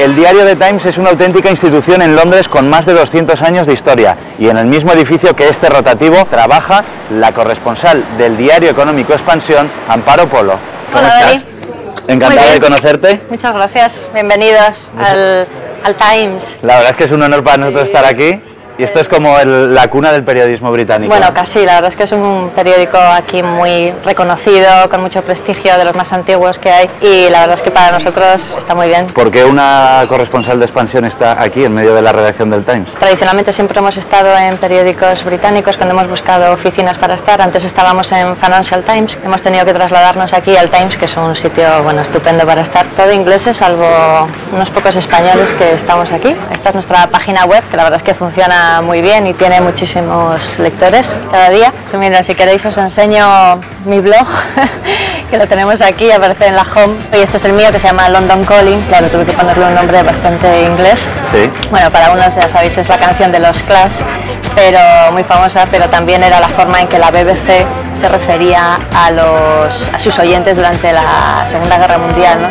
El diario The Times es una auténtica institución en Londres con más de 200 años de historia y en el mismo edificio que este rotativo trabaja la corresponsal del diario económico Expansión, Amparo Polo. ¿Cómo estás? Encantada de conocerte. Muchas gracias, bienvenidos al Times. La verdad es que es un honor para nosotros estar aquí. Y esto es como la cuna del periodismo británico. Bueno, casi, la verdad es que es un periódico aquí muy reconocido, con mucho prestigio, de los más antiguos que hay, y la verdad es que para nosotros está muy bien. ¿Por qué una corresponsal de Expansión está aquí, en medio de la redacción del Times? Tradicionalmente siempre hemos estado en periódicos británicos cuando hemos buscado oficinas para estar. Antes estábamos en Financial Times, hemos tenido que trasladarnos aquí al Times, que es un sitio, bueno, estupendo para estar. Todo ingleses, salvo unos pocos españoles que estamos aquí. Esta es nuestra página web, que la verdad es que funciona muy bien y tiene muchísimos lectores cada día. Mira, si queréis os enseño mi blog, que lo tenemos aquí, aparece en la home. Y este es el mío, que se llama London Calling. Claro, tuve que ponerle un nombre bastante inglés. Sí. Bueno, para unos ya sabéis, es la canción de los Clash, pero muy famosa, pero también era la forma en que la BBC se refería a sus oyentes durante la Segunda Guerra Mundial, ¿no?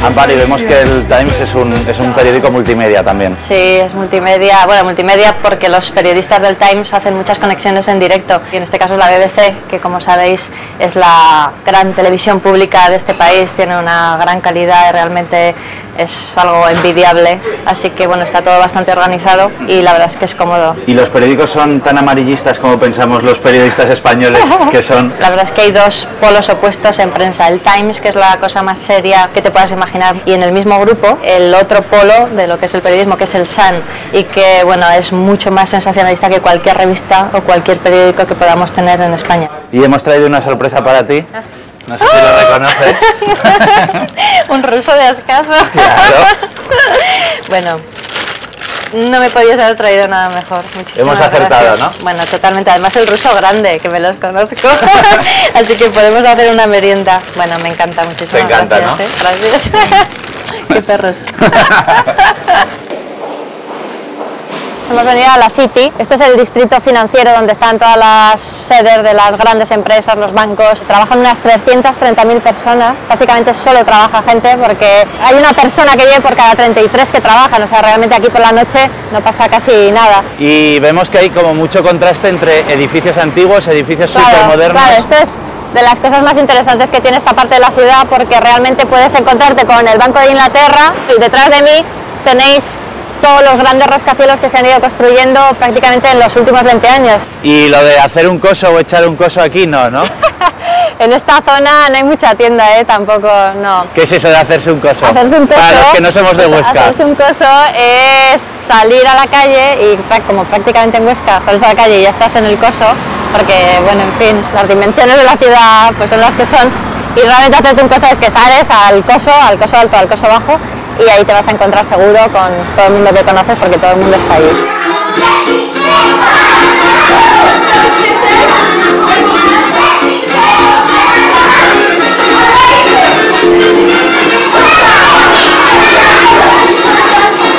Amparo, y vemos que el Times es un periódico multimedia también. Sí, es multimedia. Bueno, multimedia porque los periodistas del Times hacen muchas conexiones en directo. Y en este caso es la BBC, que como sabéis es la gran televisión pública de este país, tiene una gran calidad y realmente es algo envidiable. Así que bueno, está todo bastante organizado y la verdad es que es cómodo. ¿Y los periódicos son tan amarillistas como pensamos los periodistas españoles que son? La verdad es que hay dos polos opuestos en prensa. El Times, que es la cosa más seria que te puedas imaginar, y en el mismo grupo el otro polo de lo que es el periodismo, que es el Sun, y que bueno, es mucho más sensacionalista que cualquier revista o cualquier periódico que podamos tener en España. Y hemos traído una sorpresa para ti. No sé si lo reconoces. Un ruso de escaso. Claro. Bueno, no me podías haber traído nada mejor. Hemos acertado, gracias. ¿no? Bueno, totalmente. Además el ruso grande, que me los conozco. Así que podemos hacer una merienda. Bueno, me encanta muchísimo. Te encanta, gracias, ¿no? Gracias. Qué perros. Hemos venido a la City. Este es el distrito financiero donde están todas las sedes de las grandes empresas, los bancos. Trabajan unas 330.000 personas. Básicamente solo trabaja gente porque hay una persona que vive por cada 33 que trabajan. O sea, realmente aquí por la noche no pasa casi nada. Y vemos que hay como mucho contraste entre edificios antiguos, edificios supermodernos. Claro, esto es de las cosas más interesantes que tiene esta parte de la ciudad, porque realmente puedes encontrarte con el Banco de Inglaterra y detrás de mí tenéis todos los grandes rascacielos que se han ido construyendo prácticamente en los últimos 20 años. Y lo de hacer un coso o echar un coso aquí, no, ¿no? En esta zona no hay mucha tienda, tampoco, no. ¿Qué es eso de hacerse un coso? Hacerse un coso, para los que no somos de Huesca. Hacerse un coso es salir a la calle y como prácticamente en Huesca sales a la calle y ya estás en el coso, porque bueno, en fin, las dimensiones de la ciudad pues son las que son, y realmente hacerte un coso es que sales al coso alto, al coso bajo, y ahí te vas a encontrar seguro con todo el mundo que conoces porque todo el mundo está ahí.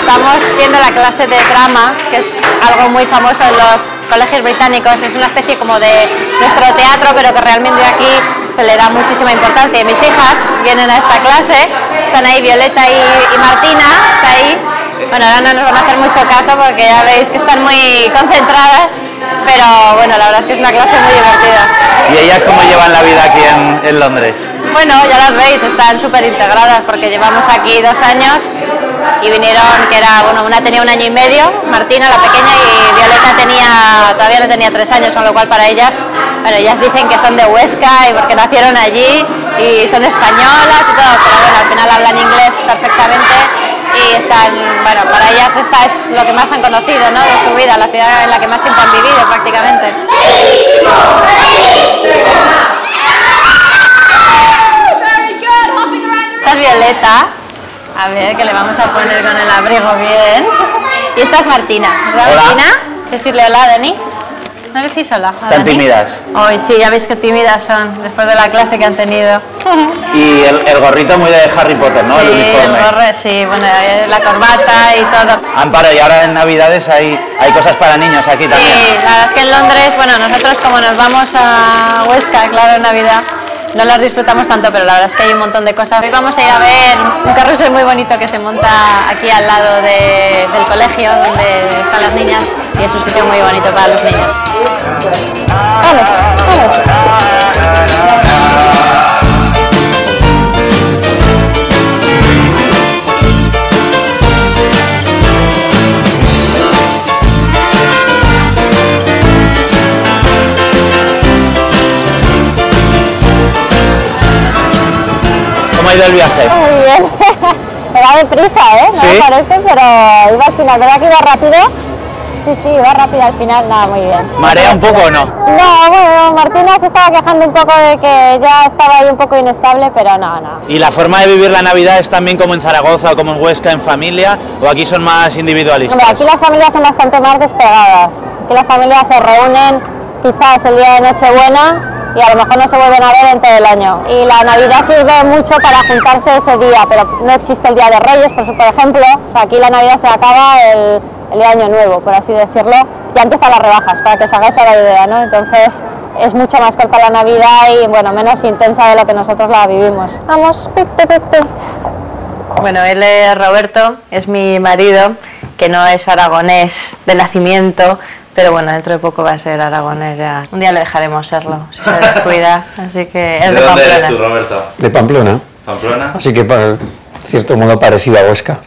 Estamos viendo la clase de drama, que es algo muy famoso en los colegios británicos. Es una especie como de nuestro teatro, pero que realmente aquí se le da muchísima importancia. Y mis hijas vienen a esta clase, están ahí Violeta y Martina, está ahí. Bueno, ahora no nos van a hacer mucho caso porque ya veis que están muy concentradas, pero bueno, la verdad es que es una clase muy divertida. ¿Y ellas cómo llevan la vida aquí en Londres? Bueno, ya las veis, están súper integradas porque llevamos aquí 2 años y vinieron, que era, bueno, una tenía 1 año y medio, Martina la pequeña, y Violeta todavía no tenía 3 años, con lo cual para ellas, bueno, ellas dicen que son de Huesca y porque nacieron allí y son españolas y todo, pero bueno, al final hablan inglés perfectamente y están, bueno, para ellas esta es lo que más han conocido, ¿no?, de su vida, la ciudad en la que más tiempo han vivido prácticamente. Esta es Violeta, a ver, que le vamos a poner con el abrigo bien. Y esta es Martina, ¿verdad, hola. Martina? Decirle hola, Dani. ¿No le decís hola? ¿Están tímidas? Hoy sí, ya veis que tímidas son, después de la clase que han tenido. Y el gorrito muy de Harry Potter, ¿no? Sí, el uniforme. el gorro, sí, bueno, la corbata y todo. Amparo, y ahora en Navidades hay cosas para niños aquí también. Sí, la verdad es que en Londres, bueno, nosotros como nos vamos a Huesca, claro, en Navidad, no las disfrutamos tanto, pero la verdad es que hay un montón de cosas. Hoy vamos a ir a ver un carrusel muy bonito que se monta aquí al lado del colegio donde están las niñas y es un sitio muy bonito para los niños. ¡Vale! ¿Cómo ha ido el viaje? Muy bien. Me va deprisa, ¿eh? No ¿Sí? me parece, pero iba al final. ¿Verdad que iba rápido? Sí, iba rápido al final. Nada, muy bien. ¿Marea un poco o no? No, bueno, Martina se estaba quejando un poco de que ya estaba ahí un poco inestable, pero no. ¿Y la forma de vivir la Navidad es también como en Zaragoza o como en Huesca, en familia, o aquí son más individualistas? Hombre, aquí las familias son bastante más despegadas. Aquí las familias se reúnen quizás el día de Nochebuena y a lo mejor no se vuelven a ver en todo el año. Y la Navidad sirve mucho para juntarse ese día, pero no existe el Día de Reyes, por ejemplo. O sea, aquí la Navidad se acaba el día de Año Nuevo, por así decirlo. Ya empiezan las rebajas, para que os hagáis la idea, ¿no? Entonces es mucho más corta la Navidad y, bueno, menos intensa de lo que nosotros la vivimos. Vamos, Bueno, él es Roberto, es mi marido, que no es aragonés de nacimiento, pero bueno, dentro de poco va a ser aragonés ya. Un día le dejaremos serlo, si se descuida, así que es de ¿De dónde Pamplona. eres tú, Roberto? De Pamplona, ¿Pamplona? así que de cierto modo parecido a Huesca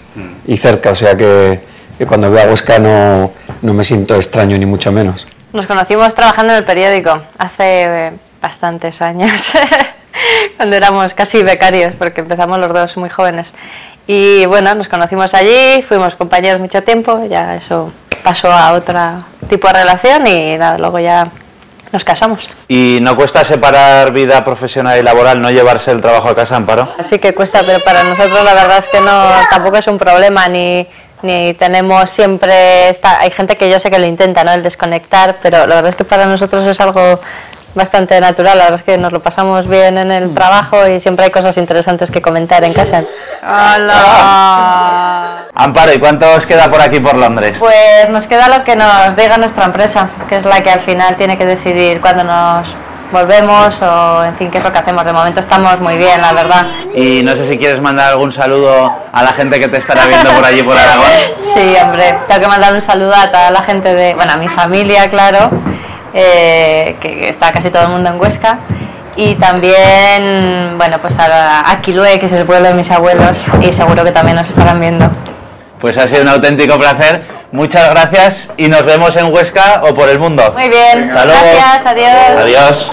y cerca, o sea que cuando veo a Huesca no me siento extraño ni mucho menos. Nos conocimos trabajando en el periódico hace bastantes años, cuando éramos casi becarios, porque empezamos los dos muy jóvenes. Y bueno, nos conocimos allí, fuimos compañeros mucho tiempo, ya eso pasó a otro tipo de relación y nada, luego ya nos casamos. ¿Y no cuesta separar vida profesional y laboral, no llevarse el trabajo a casa, Amparo? Así que cuesta, pero para nosotros la verdad es que no, tampoco es un problema, ni tenemos siempre, hay gente que yo sé que lo intenta, ¿no?, el desconectar, pero la verdad es que para nosotros es algo bastante natural. La verdad es que nos lo pasamos bien en el trabajo y siempre hay cosas interesantes que comentar en casa. ¡Hola! Amparo, ¿y cuánto os queda por aquí por Londres? Pues nos queda lo que nos diga nuestra empresa, que es la que al final tiene que decidir cuándo nos volvemos o, en fin, qué es lo que hacemos. De momento estamos muy bien, la verdad. Y no sé si quieres mandar algún saludo a la gente que te estará viendo por allí, por Aragón. Sí, hombre, tengo que mandar un saludo a toda la gente de, bueno, a mi familia, claro, que está casi todo el mundo en Huesca. Y también, bueno, pues a Quilue, que es el pueblo de mis abuelos, y seguro que también nos estarán viendo. Pues ha sido un auténtico placer. Muchas gracias y nos vemos en Huesca o por el mundo. Muy bien, Hasta luego. gracias, adiós. Adiós.